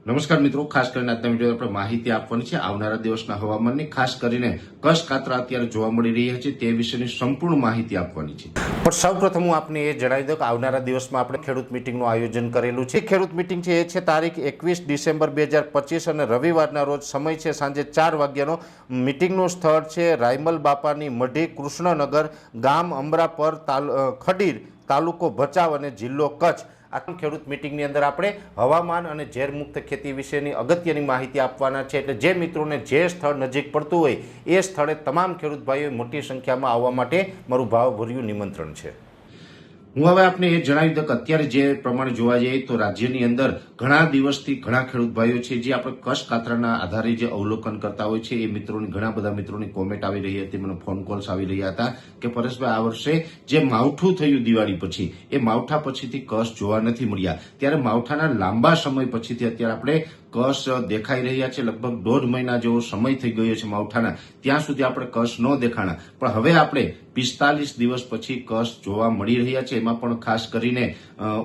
નમસ્કાર મિત્રો, ખાસ કરીને આજના વિડીયો આપણે માહિતી આપવાની છે આવનારા દિવસના હવામાનની, ખાસ કરીને કચ્છ કાતરા અત્યારે જોવા મળી રહ્યા છે તે વિશેની સંપૂર્ણ માહિતી આપવાની છે। પણ સૌપ્રથમ હું આપને એ જણાવી દઉં કે આવનારા દિવસમાં આપણે ખેડૂત મિટિંગનું આયોજન કરેલું છે। ખેડૂત મિટિંગ છે એ છે તારીખ 21 ડિસેમ્બર 2025 અને રવિવારના રોજ સમય છે સાંજે 4 વાગ્યાનો। મિટિંગનું સ્થળ છે રાયમલ બાપાની મઢી, કૃષ્ણનગર, ગામ અમરાપર, ખડીર, તાલુકો ભચાઉ અને જિલ્લો કચ્છ। આ ખેડૂત મિટિંગની અંદર આપણે હવામાન અને ઝેરમુક્ત ખેતી વિશેની અગત્યની માહિતી આપવાના છે। એટલે જે મિત્રોને જે સ્થળ નજીક પડતું હોય એ સ્થળે તમામ ખેડૂત ભાઈઓ મોટી સંખ્યામાં આવવા માટે મારું ભાવભર્યું નિમંત્રણ છે। હું હવે આપને એ જણાવી દઉં કે અત્યારે જે પ્રમાણે જોવા જઈએ તો રાજ્યની અંદર ઘણા દિવસથી ઘણા ખેડૂત ભાઈઓ છે જે આપણે કચ્છ કાતરાના આધારે જે અવલોકન કરતા હોય છે એ મિત્રોની, ઘણા બધા મિત્રોની કોમેન્ટ આવી રહી હતી, મને ફોન કોલ્સ આવી રહ્યા હતા કે પરેશભાઈ, આ વર્ષે જે માવઠું થયું દિવાળી પછી, એ માવઠા પછીથી કચ્છ જોવા નથી મળ્યા। ત્યારે માવઠાના લાંબા સમય પછીથી અત્યારે આપણે કચ્છ દેખાઈ રહ્યા છે। લગભગ 1.5 મહિના જેવો સમય થઈ ગયો છે માવઠાના, ત્યાં સુધી આપણે કચ્છ ન દેખાણા, પણ હવે આપણે 45 દિવસ પછી કચ્છ જોવા મળી રહ્યા છે। એમાં પણ ખાસ કરીને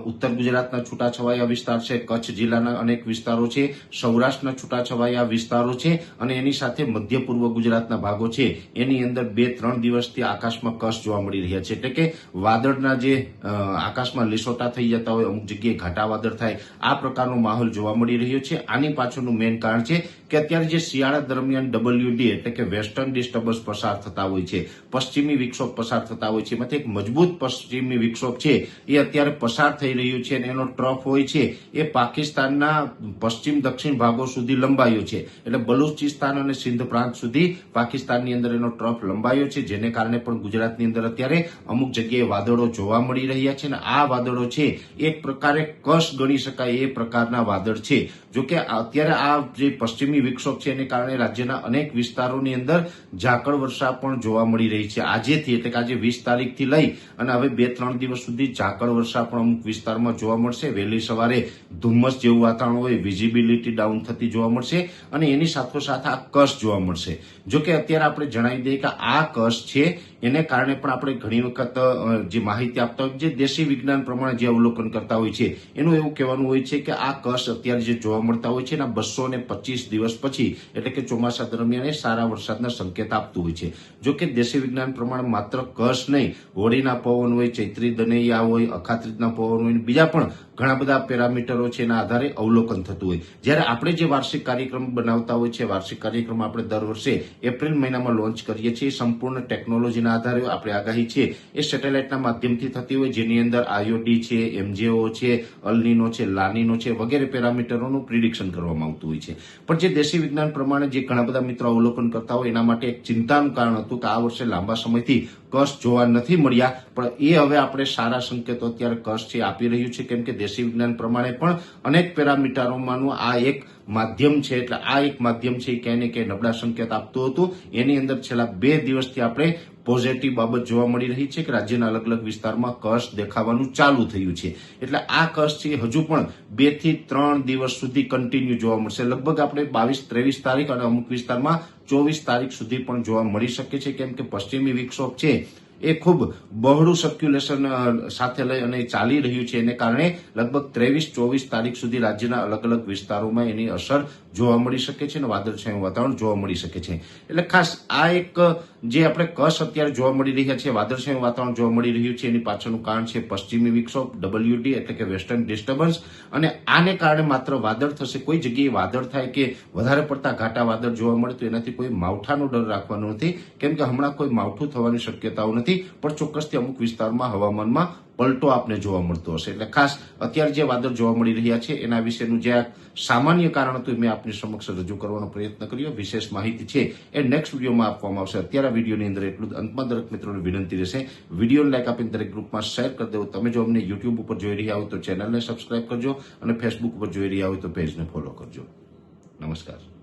ઉત્તર ગુજરાતના છૂટાછવાયા વિસ્તાર છે, કચ્છ જિલ્લાના અનેક વિસ્તારો છે, સૌરાષ્ટ્રના છૂટાછવાયા વિસ્તારો છે અને એની સાથે મધ્ય પૂર્વ ગુજરાતના ભાગો છે, એની અંદર 2-3 દિવસથી આકાશમાં કચ્છ જોવા મળી રહ્યા છે। એટલે કે વાદળના જે આકાશમાં લીસોટા થઈ જતા હોય, અમુક જગ્યાએ ઘાટા વાદળ થાય, આ પ્રકારનો માહોલ જોવા મળી રહ્યો છે। આની પાછળનું મેઇન કારણ છે કે અત્યારે જે શિયાળા દરમિયાન WD એટલે કે વેસ્ટર્ન ડિસ્ટર્બન્સ પસાર થતા હોય છે, પશ્ચિમી વિક્ષોભ પસાર થતા હોય છે, એમાંથી એક મજબૂત પશ્ચિમી વિક્ષોભ છે એ અત્યારે પસાર થઈ રહ્યું છે અને એનો ટ્રફ હોય છે એ પાકિસ્તાનના પશ્ચિમ દક્ષિણ ભાગો સુધી લંબાયો છે। એટલે બલુચિસ્તાન અને સિંધ પ્રાંત સુધી પાકિસ્તાનની અંદર એનો ટ્રફ લંબાયો છે, જેને કારણે પણ ગુજરાતની અંદર અત્યારે અમુક જગ્યાએ વાદળો જોવા મળી રહ્યા છે અને આ વાદળો છે એક પ્રકારે કચ્છ ગણી શકાય એ પ્રકારના વાદળ છે। જોકે અત્યારે આ જે પશ્ચિમી વિક્ષોભ છે એને કારણે રાજ્યના અનેક વિસ્તારોની અંદર ઝાકળ વર્ષા પણ જોવા મળી રહી છે। આજેથી એટલે કે આજે 20 તારીખથી લઈ અને હવે 2-3 દિવસ સુધી ઝાકળ વર્ષા પણ અમુક વિસ્તારમાં જોવા મળશે। વહેલી સવારે ધુમ્મસ જેવું વાતાવરણ હોય, વિઝિબિલિટી ડાઉન થતી જોવા મળશે અને એની સાથોસાથ આ કચ્છ જોવા મળશે। જોકે અત્યારે આપણે જણાવી દઈએ કે આ કચ્છ છે એને કારણે પણ આપણે ઘણી વખત જે માહિતી આપતા હોય, જે દેશી વિજ્ઞાન પ્રમાણે જે અવલોકન કરતા હોય છે, એનું એવું કહેવાનું હોય છે કે આ કચ્છ અત્યારે જે જોવા મળતા હોય છે એના 225 દિવસ પછી એટલે કે ચોમાસા દરમિયાન એ સારા વરસાદના સંકેત આપતું હોય છે। જોકે દેશી વિજ્ઞાન પ્રમાણે માત્ર કચ્છ નહીં, હોળીના પવન હોય, ચૈત્રી દનૈયા હોય, અખાત્રીજના પવન હોય, બીજા પણ ઘણા બધા પેરામીટરો છે એના આધારે અવલોકન થતું હોય। જ્યારે આપણે જે વાર્ષિક કાર્યક્રમ બનાવતા હોય છે, વાર્ષિક કાર્યક્રમ આપણે દર વર્ષે એપ્રિલ મહિનામાં લોન્ચ કરીએ છીએ, સંપૂર્ણ ટેકનોલોજીના આધારે આપણી આગાહી છે એ સેટેલાઇટના માધ્યમથી થતી હોય, જેની અંદર IOD છે, MJO છે, અલનીનો છે, લાનીનો છે વગેરે પેરામીટરોનું પ્રિડિક્શન કરવામાં આવતું હોય છે। પણ જે દેશી વિજ્ઞાન પ્રમાણે જે ઘણા બધા મિત્રો અવલોકન કરતા હોય એના માટે એક ચિંતાનું કારણ હતું કે આ વર્ષે લાંબા સમયથી કચ્છ જોવા નથી મળ્યા, પણ એ હવે આપણે સારા સંકેતો અત્યારે કચ્છ છે આપી રહ્યું છે, કેમ કે દેશી વિજ્ઞાન પ્રમાણે પણ અનેક પેરામીટરોમાંનું આ એક માધ્યમ છે। એટલે આ એક માધ્યમ છે એ ક્યાંય ને ક્યાંય નબળા સંકેત આપતું હતું, એની અંદર છેલ્લા 2 દિવસથી આપણે પોઝિટિવ બાબત જોવા મળી રહી છે કે રાજ્યના અલગ અલગ વિસ્તારમાં કચ્છ દેખાવાનું ચાલુ થયું છે। એટલે આ કચ્છ છે હજુ પણ 2 થી 3 દિવસ સુધી કન્ટિન્યુ જોવા મળશે। લગભગ આપણે 22-23 તારીખ અને અમુક વિસ્તારમાં 24 તારીખ સુધી પણ જોવા મળી શકે છે, કેમ કે પશ્ચિમી વિક્ષોભ છે એ ખૂબ બહોળું સર્ક્યુલેશન સાથે લઈ અને ચાલી રહ્યું છે, એને કારણે લગભગ 23-24 તારીખ સુધી રાજ્યના અલગ અલગ વિસ્તારોમાં એની અસર જોવા મળી શકે છે અને વાદળછાયું વાતાવરણ જોવા મળી શકે છે। એટલે ખાસ આ એક જે આપણે કચ્છ અત્યારે જોવા મળી રહ્યા છે, વાદળછાયું વાતાવરણ જોવા મળી રહ્યું છે, એની પાછળનું કારણ છે પશ્ચિમી વિક્ષોભ WD એટલે કે વેસ્ટર્ન ડિસ્ટર્બન્સ। અને આને કારણે માત્ર વાદળ થશે, કોઈ જગ્યાએ વાદળ થાય કે વધારે પડતા ઘાટા વાદળ જોવા મળે તો એનાથી કોઈ માવઠાનો ડર રાખવાનો નથી, કેમ કે હમણાં કોઈ માવઠું થવાની શક્યતાઓ નથી, પણ ચોક્કસથી અમુક વિસ્તારમાં હવામાનમાં પલટો આપને જોવા મળતો હશે। એટલે ખાસ અત્યારે જે વાદળ જોવા મળી રહ્યા છે એના વિશેનું જે સામાન્ય કારણ હતું મેં આપની સમક્ષ રજૂ કરવાનો પ્રયત્ન કર્યો। વિશેષ માહિતી છે એ નેક્સ્ટ વિડીયોમાં આપવામાં આવશે। અત્યારે વિડીયોની અંદર એટલું જ। અંતમાં દરેક મિત્રોને વિનંતી રહેશે, વિડીયોને લાઈક આપીને દરેક ગ્રુપમાં શેર કરી દેવું। તમે જો અમને યુટ્યુબ ઉપર જોઈ રહ્યા હોય તો ચેનલને સબસ્ક્રાઇબ કરજો અને ફેસબુક ઉપર જોઈ રહ્યા હોય તો પેજને ફોલો કરજો। નમસ્કાર।